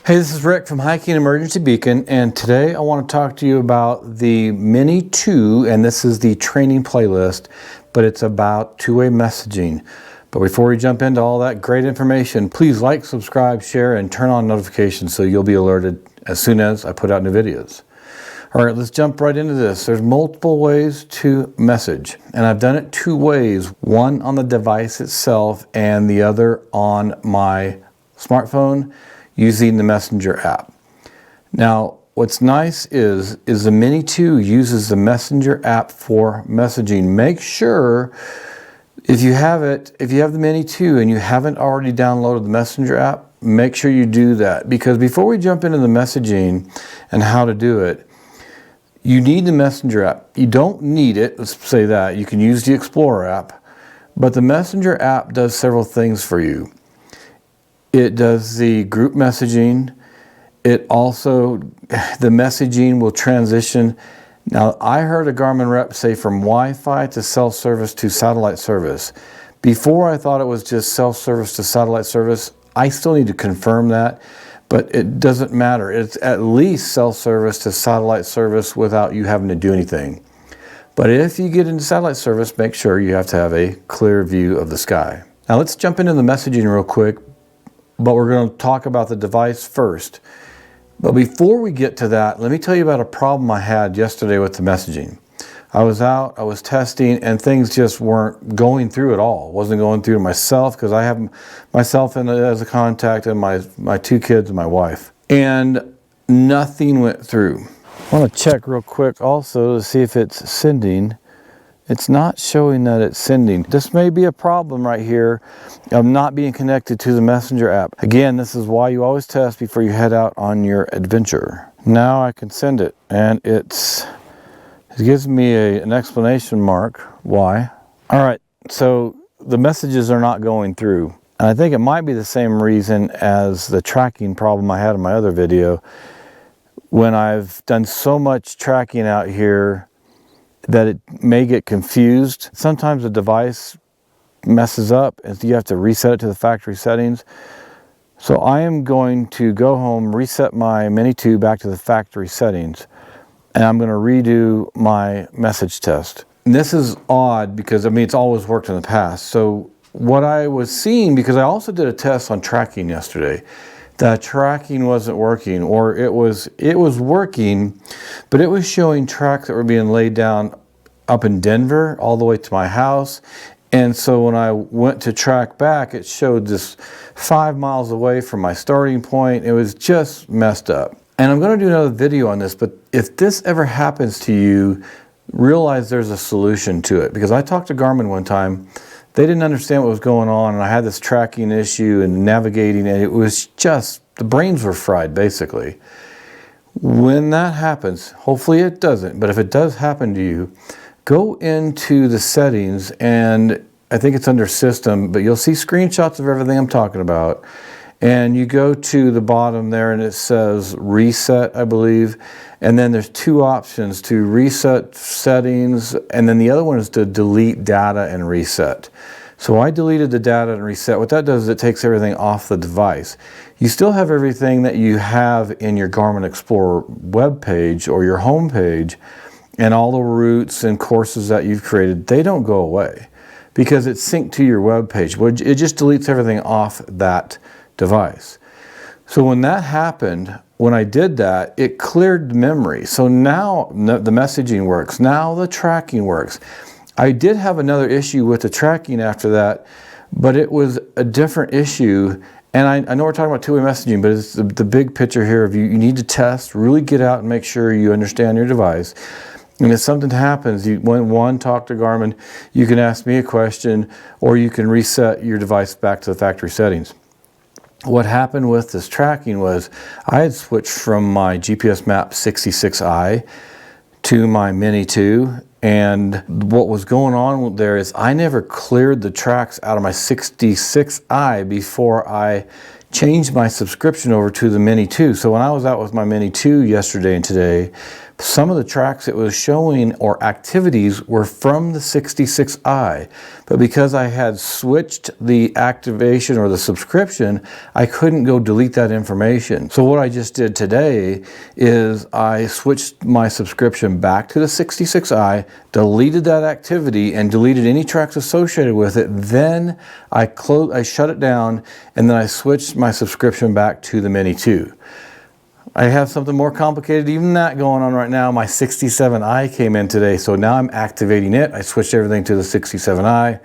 Hey, this is Rick from Hiking Emergency Beacon, and today I want to talk to you about the Mini 2, and this is the training playlist, but it's about two-way messaging. But before we jump into all that great information, please like, subscribe, share, and turn on notifications so you'll be alerted as soon as I put out new videos. All right, let's jump right into this. There's multiple ways to message, and I've done it two ways, one on the device itself and the other on my smartphone, using the Messenger app. Now, what's nice is the Mini 2 uses the Messenger app for messaging. Make sure if you have the Mini 2 and you haven't already downloaded the Messenger app, make sure you do that. Because before we jump into the messaging and how to do it, you need the Messenger app. You don't need it, let's say that. You can use the Explorer app, but the Messenger app does several things for you. It does the group messaging. It also, the messaging will transition. Now, I heard a Garmin rep say from Wi-Fi to self-service to satellite service. Before, I thought it was just self-service to satellite service. I still need to confirm that, but it doesn't matter. It's at least self-service to satellite service without you having to do anything. But if you get into satellite service, make sure you have to have a clear view of the sky. Now, let's jump into the messaging real quick. But we're going to talk about the device first. But before we get to that, let me tell you about a problem I had yesterday with the messaging. I was out, I was testing, and things just weren't going through at all. It wasn't going through to myself, because I have myself as a contact and my two kids and my wife. And nothing went through. I want to check real quick also to see if it's sending. It's not showing that it's sending. This may be a problem right here of not being connected to the Messenger app. Again, this is why you always test before you head out on your adventure. Now I can send it, and it gives me an exclamation mark. Why? All right, so the messages are not going through. And I think it might be the same reason as the tracking problem I had in my other video. When I've done so much tracking out here, that it may get confused. Sometimes the device messes up and you have to reset it to the factory settings. So I am going to go home, reset my Mini 2 back to the factory settings, and I'm going to redo my message test. And this is odd because, I mean, it's always worked in the past. So what I was seeing, because I also did a test on tracking yesterday, that tracking wasn't working, or it was working, but it was showing tracks that were being laid down up in Denver all the way to my house. And so when I went to track back, it showed this 5 miles away from my starting point. It was just messed up. And I'm going to do another video on this, but if this ever happens to you, realize there's a solution to it. Because I talked to Garmin one time. They didn't understand what was going on, and I had this tracking issue and navigating, and it was just, the brains were fried, basically. When that happens, hopefully it doesn't, but if it does happen to you, go into the settings, and I think it's under System, but you'll see screenshots of everything I'm talking about. And you go to the bottom there, and it says Reset, I believe. And then there's two options, to reset settings, and then the other one is to delete data and reset. So I deleted the data and reset. What that does is it takes everything off the device. You still have everything that you have in your Garmin Explorer web page or your home page, and all the routes and courses that you've created, they don't go away because it's synced to your web page. It just deletes everything off that device. So when that happened, when I did that, it cleared memory. So now the messaging works. Now the tracking works. I did have another issue with the tracking after that, but it was a different issue. And I know we're talking about two-way messaging, but it's the big picture here of you need to test, really get out and make sure you understand your device. And if something happens, talk to Garmin, you can ask me a question, or you can reset your device back to the factory settings. What happened with this tracking was I had switched from my GPS Map 66i to my Mini 2, and what was going on there is I never cleared the tracks out of my 66i before I changed my subscription over to the Mini 2. So when I was out with my Mini 2 yesterday and today, some of the tracks it was showing or activities were from the 66i, but because I had switched the activation or the subscription, I couldn't go delete that information. So what I just did today is I switched my subscription back to the 66i, deleted that activity and deleted any tracks associated with it. Then I shut it down, and then I switched my subscription back to the Mini 2. I have something more complicated even than that going on right now. My 67i came in today, so now I'm activating it. I switched everything to the 67i.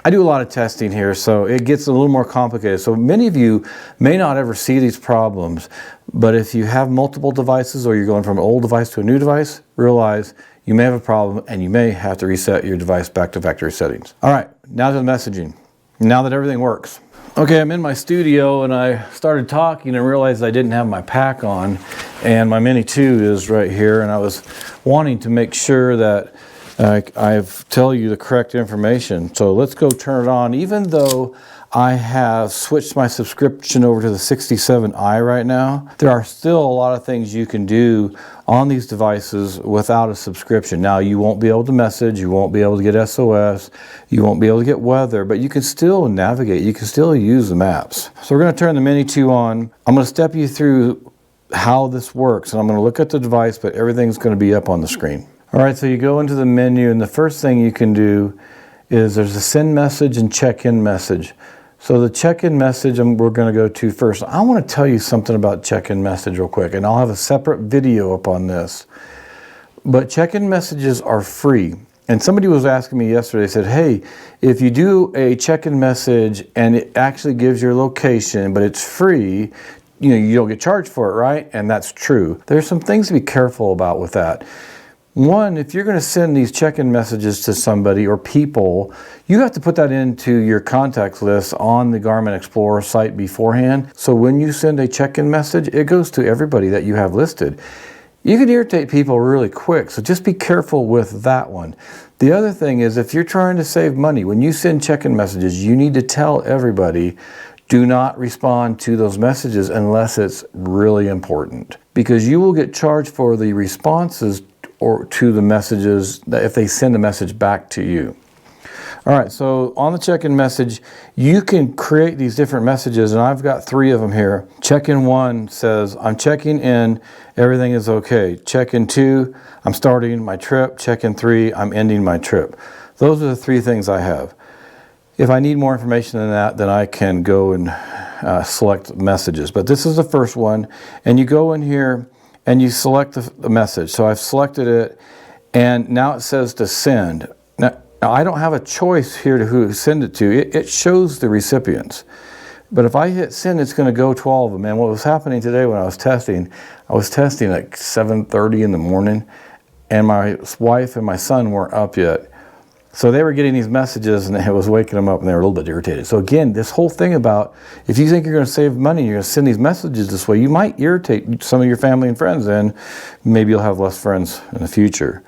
I do a lot of testing here, so it gets a little more complicated. So many of you may not ever see these problems, but if you have multiple devices or you're going from an old device to a new device, realize you may have a problem and you may have to reset your device back to factory settings. All right, now to the messaging. Now that everything works. Okay, I'm in my studio and I started talking and realized I didn't have my pack on, and my Mini 2 is right here, and I was wanting to make sure that I tell you the correct information. So let's go turn it on. Even though I have switched my subscription over to the 67i right now, there are still a lot of things you can do on these devices without a subscription. Now, you won't be able to message, you won't be able to get SOS, you won't be able to get weather, but you can still navigate, you can still use the maps. So we're going to turn the Mini 2 on. I'm going to step you through how this works, and I'm going to look at the device, but everything's going to be up on the screen. All right, so you go into the menu, and the first thing you can do is there's a send message and check-in message. So the check-in message we're going to go to first. I want to tell you something about check-in message real quick, and I'll have a separate video up on this. But check-in messages are free. And somebody was asking me yesterday, said, hey, if you do a check-in message and it actually gives your location, but it's free, you don't get charged for it, right? And that's true. There's some things to be careful about with that. One, if you're going to send these check-in messages to somebody or people, you have to put that into your contacts list on the Garmin Explorer site beforehand. So when you send a check-in message, it goes to everybody that you have listed. You can irritate people really quick, so just be careful with that one. The other thing is, if you're trying to save money, when you send check-in messages, you need to tell everybody, do not respond to those messages unless it's really important, because you will get charged for the responses or to the messages that if they send a message back to you. All right, so on the check-in message, you can create these different messages, and I've got 3 of them here. Check-in 1 says, I'm checking in, everything is okay. Check-in 2, I'm starting my trip. Check-in 3, I'm ending my trip. Those are the 3 things I have. If I need more information than that, then I can go and select messages. But this is the first one, and you go in here and you select the message. So I've selected it, and now it says to send. Now I don't have a choice here to who to send it to. It shows the recipients. But if I hit send, it's going to go to all of them. And what was happening today when I was testing at 7:30 in the morning, and my wife and my son weren't up yet. So they were getting these messages, and it was waking them up, and they were a little bit irritated. So again, this whole thing about, if you think you're going to save money, you're going to send these messages this way, you might irritate some of your family and friends, and maybe you'll have less friends in the future.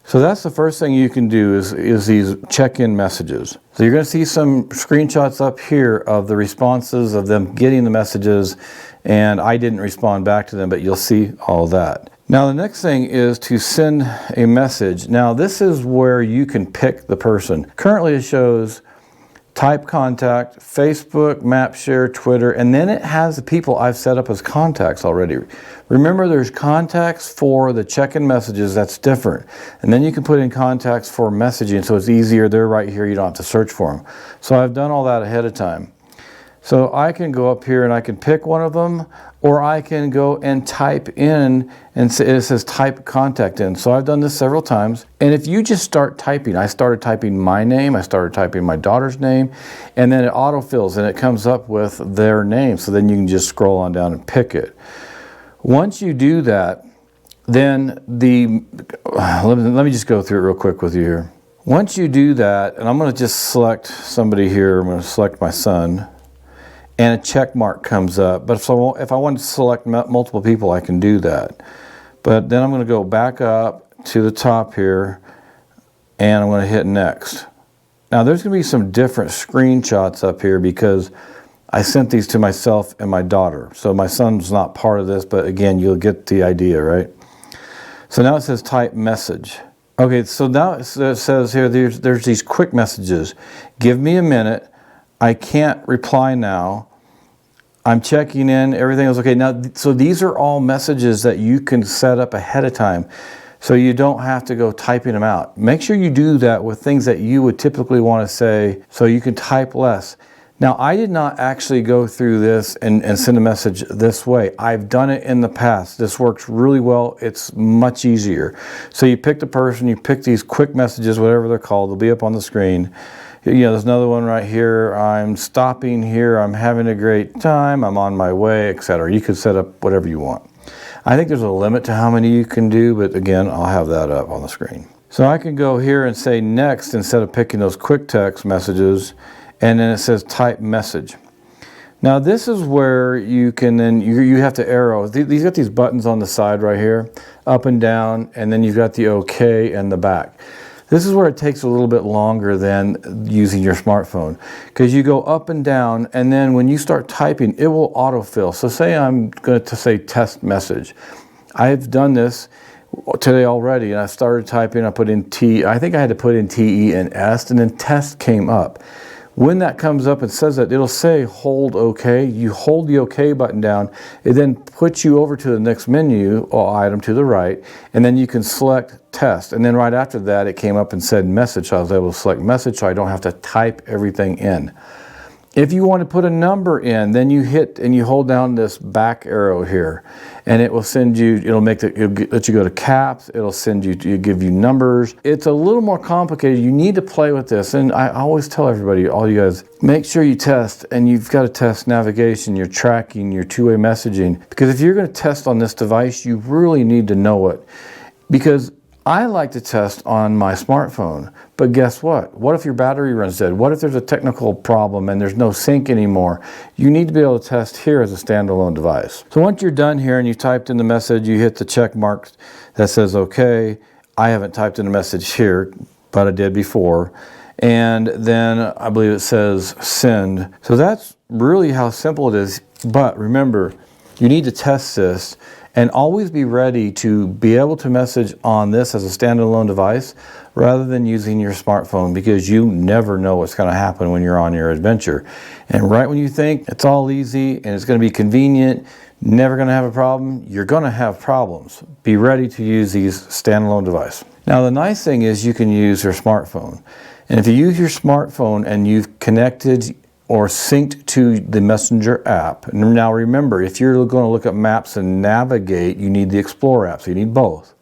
So that's the first thing you can do is these check-in messages. So you're going to see some screenshots up here of the responses of them getting the messages, and I didn't respond back to them, but you'll see all that. Now the next thing is to send a message. Now this is where you can pick the person. Currently it shows type contact, Facebook, MapShare, Twitter, and then it has the people I've set up as contacts already. Remember, there's contacts for the check-in messages, that's different. And then you can put in contacts for messaging, so it's easier. They're right here, you don't have to search for them. So I've done all that ahead of time. So I can go up here and I can pick one of them, or I can go and type in, and it says type contact in. So I've done this several times. And if you just start typing, I started typing my name, I started typing my daughter's name, and then it autofills and it comes up with their name. So then you can just scroll on down and pick it. Once you do that, then let me just go through it real quick with you here. Once you do that, and I'm going to just select somebody here, I'm going to select my son, and a check mark comes up. But if I want to select multiple people, I can do that. But then I'm going to go back up to the top here, and I'm going to hit next. Now there's going to be some different screenshots up here because I sent these to myself and my daughter. So my son's not part of this, but again, you'll get the idea, right? So now it says type message. Okay, so now it says here, there's these quick messages. Give me a minute. I can't reply now. I'm checking in. Everything is okay. Now, so these are all messages that you can set up ahead of time, so you don't have to go typing them out. Make sure you do that with things that you would typically want to say, so you can type less. Now, I did not actually go through this and send a message this way. I've done it in the past. This works really well. It's much easier. So you pick the person, you pick these quick messages, whatever they're called. They'll be up on the screen. You know, there's another one right here. I'm stopping here. I'm having a great time. I'm on my way, etc. You could set up whatever you want. I think there's a limit to how many you can do, but again, I'll have that up on the screen. So I can go here and say next instead of picking those quick text messages. And then it says type message. Now this is where you can then, you have to arrow. These got these buttons on the side right here, up and down, and then you've got the OK and the back. This is where it takes a little bit longer than using your smartphone, because you go up and down, and then when you start typing, it will autofill. So say I'm going to say test message. I've done this today already, and I started typing. I put in T. I think I had to put in TE and S, and then test came up. When that comes up and says that, it'll say hold OK. You hold the OK button down. It then puts you over to the next menu or item to the right, and then you can select test. And then right after that, it came up and said message. So I was able to select message, so I don't have to type everything in. If you want to put a number in, then you hit and you hold down this back arrow here, and it will send you, it'll let you go to caps, it'll send you, give you numbers. It's a little more complicated. You need to play with this, and I always tell everybody, all you guys, make sure you test, and you've got to test navigation, your tracking, your two-way messaging, because if you're going to test on this device, you really need to know it. Because I like to test on my smartphone, but guess what? What if your battery runs dead? What if there's a technical problem and there's no sync anymore? You need to be able to test here as a standalone device. So once you're done here and you typed in the message, you hit the check mark that says OK. I haven't typed in a message here, but I did before. And then I believe it says send. So that's really how simple it is. But remember, you need to test this. And always be ready to be able to message on this as a standalone device rather than using your smartphone, because you never know what's going to happen when you're on your adventure. And right when you think it's all easy and it's going to be convenient, never going to have a problem, you're going to have problems. Be ready to use these standalone devices. Now the nice thing is you can use your smartphone. And if you use your smartphone and you've connected or synced to the Messenger app. And now remember, if you're going to look at maps and navigate, you need the Explorer app, so you need both.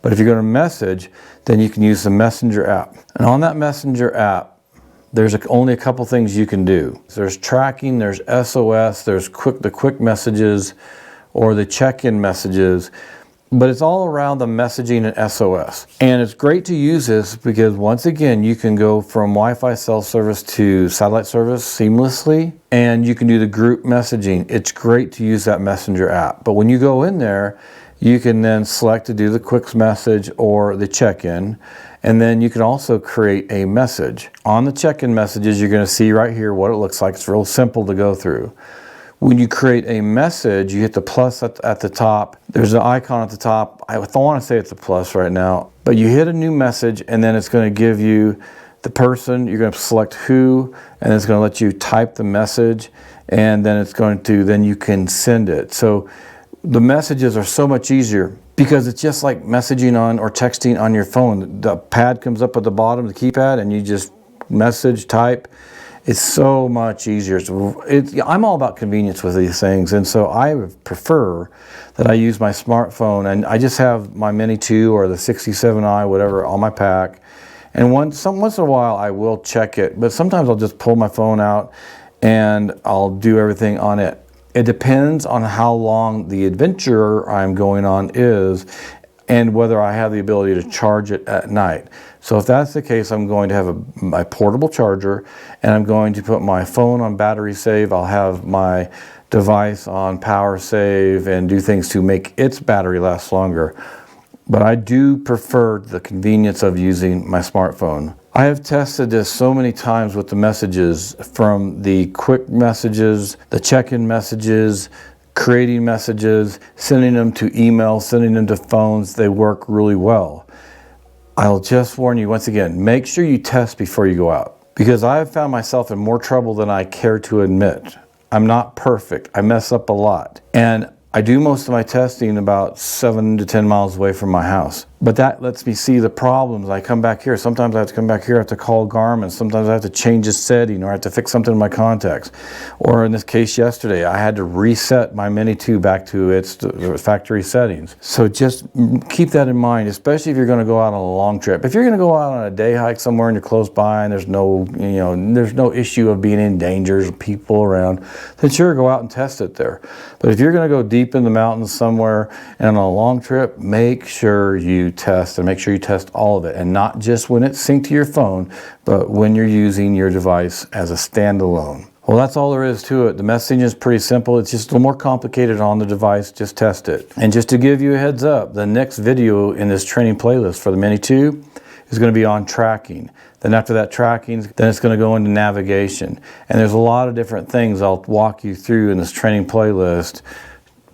But if you're going to message, then you can use the Messenger app. And on that Messenger app, there's only a couple things you can do. There's tracking, there's SOS, there's the quick messages, or the check-in messages. But it's all around the messaging and SOS. And it's great to use this because once again, you can go from Wi-Fi cell service to satellite service seamlessly, and you can do the group messaging. It's great to use that Messenger app. But when you go in there, you can then select to do the quick message or the check-in. And then you can also create a message. On the check-in messages, you're going to see right here what it looks like. It's real simple to go through. When you create a message, you hit the plus at the top. There's an icon at the top. I don't want to say it's a plus right now, but you hit a new message, and then it's going to give you the person. You're going to select who, and it's going to let you type the message, and then it's going to, then you can send it. So the messages are so much easier because it's just like messaging on or texting on your phone. The pad comes up at the bottom, the keypad, and you just message, type. It's so much easier. I'm all about convenience with these things, and so I prefer that I use my smartphone, and I just have my Mini 2 or the 67i, whatever, on my pack. And once in a while, I will check it, but sometimes I'll just pull my phone out and I'll do everything on it. It depends on how long the adventure I'm going on is and whether I have the ability to charge it at night. So if that's the case, I'm going to have my portable charger, and I'm going to put my phone on battery save. I'll have my device on power save and do things to make its battery last longer. But I do prefer the convenience of using my smartphone. I have tested this so many times with the messages, from the quick messages, the check-in messages, creating messages, sending them to email, sending them to phones. They work really well. I'll just warn you once again, make sure you test before you go out, because I have found myself in more trouble than I care to admit. I'm not perfect. I mess up a lot. And I do most of my testing about 7 to 10 miles away from my house. But that lets me see the problems. I come back here. Sometimes I have to come back here. I have to call Garmin. Sometimes I have to change a setting, or I have to fix something in my contacts. Or in this case yesterday, I had to reset my Mini 2 back to its factory settings. So just keep that in mind, especially if you're going to go out on a long trip. If you're going to go out on a day hike somewhere and you're close by and there's no issue of being in danger, people around, then sure, go out and test it there. But if you're going to go deep in the mountains somewhere and on a long trip, make sure you test, and make sure you test all of it, and not just when it's synced to your phone, but when you're using your device as a standalone. Well, that's all there is to it. The messaging is pretty simple. It's just a little more complicated on the device. Just test it. And just to give you a heads up, the next video in this training playlist for the Mini 2 is going to be on tracking. Then after that tracking, then it's going to go into navigation. And there's a lot of different things I'll walk you through in this training playlist.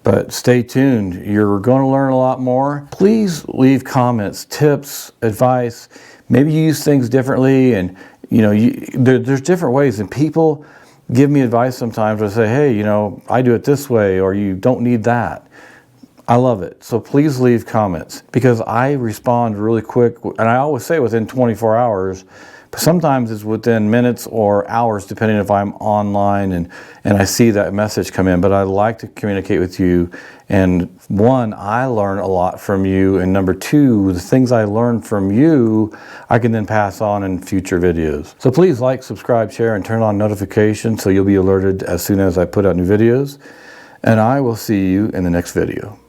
But stay tuned. You're going to learn a lot more. Please leave comments, tips, advice. Maybe you use things differently, and there's different ways. And people give me advice sometimes. I say, hey, I do it this way, or you don't need that. I love it. So please leave comments, because I respond really quick, and I always say within 24 hours. But sometimes it's within minutes or hours, depending if I'm online and I see that message come in. But I like to communicate with you. And one, I learn a lot from you. And number two, the things I learn from you, I can then pass on in future videos. So please like, subscribe, share, and turn on notifications so you'll be alerted as soon as I put out new videos. And I will see you in the next video.